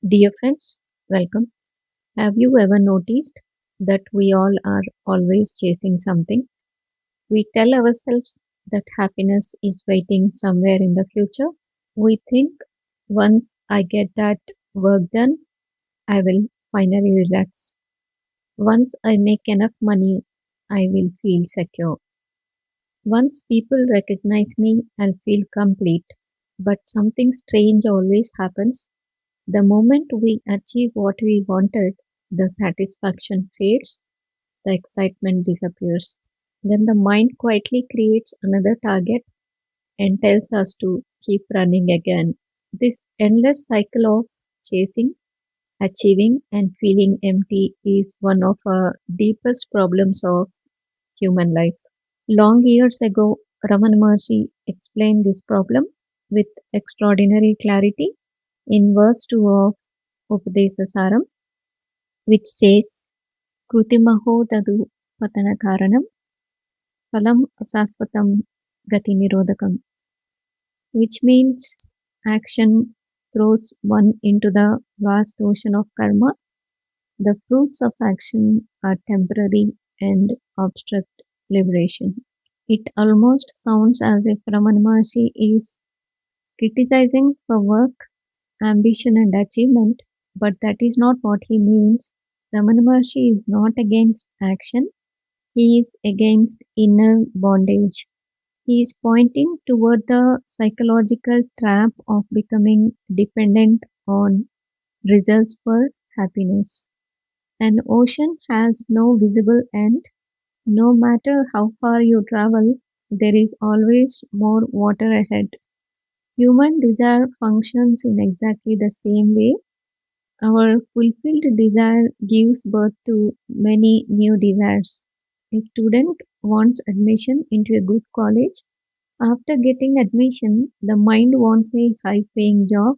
Dear friends, welcome. Have you ever noticed that we all are always chasing something? We tell ourselves that happiness is waiting somewhere in the future. We think once I get that work done, I will finally relax. Once I make enough money, I will feel secure. Once people recognize me, I'll feel complete. But something strange always happens. The moment we achieve what we wanted, the satisfaction fades, the excitement disappears. Then the mind quietly creates another target and tells us to keep running again. This endless cycle of chasing, achieving, and feeling empty is one of our deepest problems of human life. Long years ago, Ramana Maharshi explained this problem with extraordinary clarity in verse 2 of Upadesa Saram, which says, Krutimaho tadu patana karanam phalam asasvatam gati nirodhakam, which means action throws one into the vast ocean of karma. The fruits of action are temporary and abstract liberation. It almost sounds as if Ramana Maharshi is criticizing for work, ambition, and achievement, but that is not what he means. Ramana Maharshi is not against action, he is against inner bondage. He is pointing toward the psychological trap of becoming dependent on results for happiness. An ocean has no visible end. No matter how far you travel, there is always more water ahead. Human desire functions in exactly the same way. Our fulfilled desire gives birth to many new desires. A student wants admission into a good college. After getting admission, the mind wants a high paying job.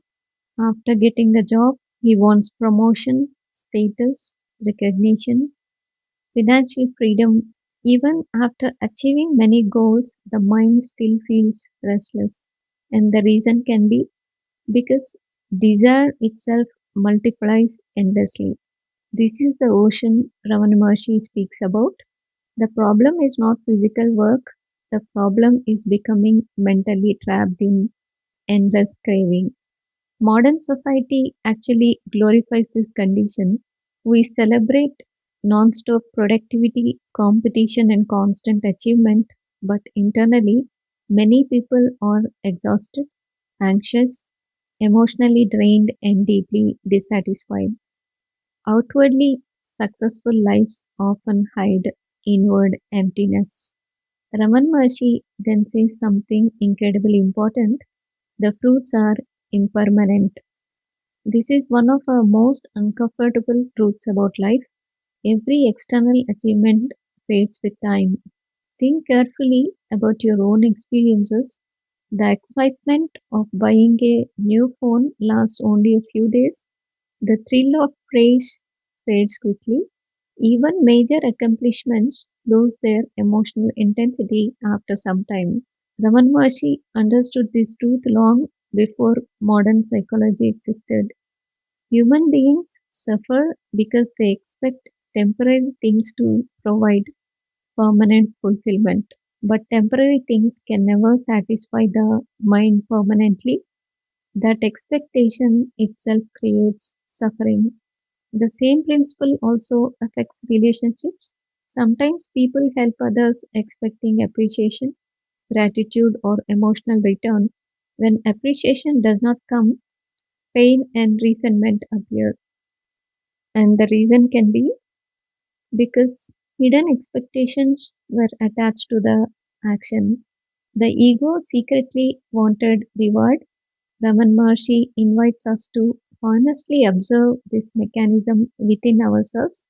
After getting the job, he wants promotion, status, recognition, financial freedom. Even after achieving many goals, the mind still feels restless. And the reason can be because desire itself multiplies endlessly. This is the ocean Ramana Maharshi speaks about. The problem is not physical work, the problem is becoming mentally trapped in endless craving. Modern society actually glorifies this condition. We celebrate non-stop productivity, competition, and constant achievement, but internally, many people are exhausted, anxious, emotionally drained, and deeply dissatisfied. Outwardly successful lives often hide inward emptiness. Raman Maharshi then says something incredibly important: the fruits are impermanent. This is one of our most uncomfortable truths about life. Every external achievement fades with time. Think carefully about your own experiences. The excitement of buying a new phone lasts only a few days. The thrill of praise fades quickly. Even major accomplishments lose their emotional intensity after some time. Raman Maharshi understood this truth long before modern psychology existed. Human beings suffer because they expect temporary things to provide permanent fulfillment. But temporary things can never satisfy the mind permanently. That expectation itself creates suffering. The same principle also affects relationships. Sometimes people help others expecting appreciation, gratitude, or emotional return. When appreciation does not come, pain and resentment appear. And the reason can be because hidden expectations were attached to the action. The ego secretly wanted reward. Raman Maharshi invites us to honestly observe this mechanism within ourselves.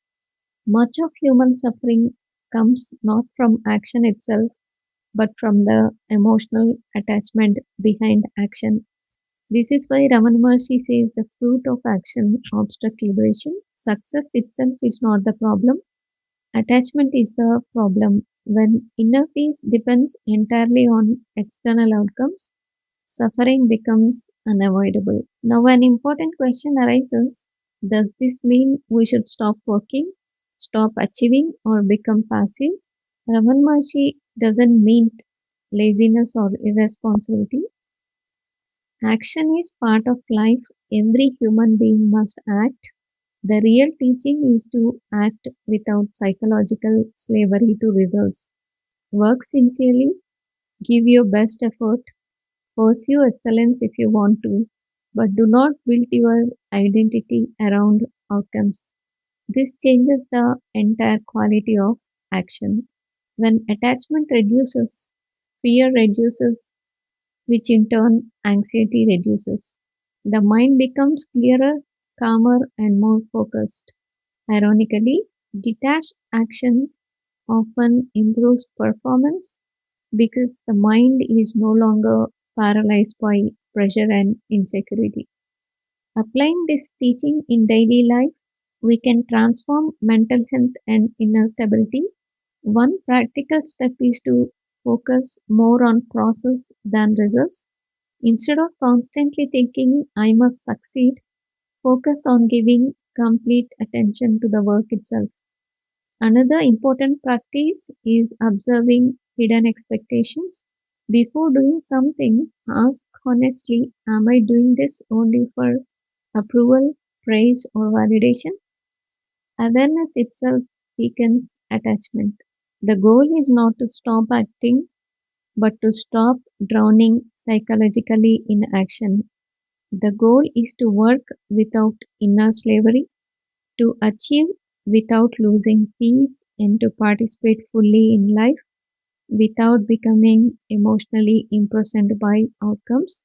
Much of human suffering comes not from action itself, but from the emotional attachment behind action. This is why Ramana Maharshi says the fruit of action obstruct liberation. Success itself is not the problem. Attachment is the problem. When inner peace depends entirely on external outcomes, suffering becomes unavoidable. Now, an important question arises: does this mean we should stop working, stop achieving, or become passive? Raman Maharshi doesn't mean laziness or irresponsibility. Action is part of life. Every human being must act. The real teaching is to act without psychological slavery to results. Work sincerely, give your best effort, pursue excellence if you want to, but do not build your identity around outcomes. This changes the entire quality of action. When attachment reduces, fear reduces, which in turn anxiety reduces. The mind becomes clearer, calmer, and more focused. Ironically, detached action often improves performance because the mind is no longer paralyzed by pressure and insecurity. Applying this teaching in daily life, we can transform mental health and inner stability. One practical step is to focus more on process than results. Instead of constantly thinking, I must succeed, focus on giving complete attention to the work itself. Another important practice is observing hidden expectations. Before doing something, ask honestly, am I doing this only for approval, praise, or validation? Awareness itself weakens attachment. The goal is not to stop acting, but to stop drowning psychologically in action. The goal is to work without inner slavery, to achieve without losing peace, and to participate fully in life without becoming emotionally imprisoned by outcomes.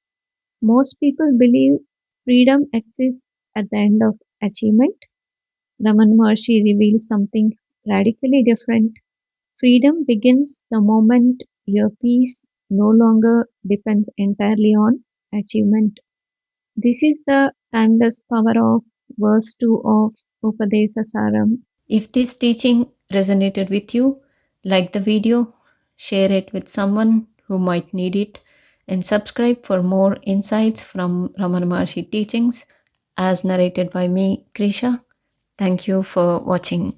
Most people believe freedom exists at the end of achievement. Raman Maharshi reveals something radically different. Freedom begins the moment your peace no longer depends entirely on achievement. This is the timeless power of verse 2 of Upadesa Saram. If this teaching resonated with you, like the video, share it with someone who might need it, and subscribe for more insights from Ramana Maharshi teachings as narrated by me, Krisha. Thank you for watching.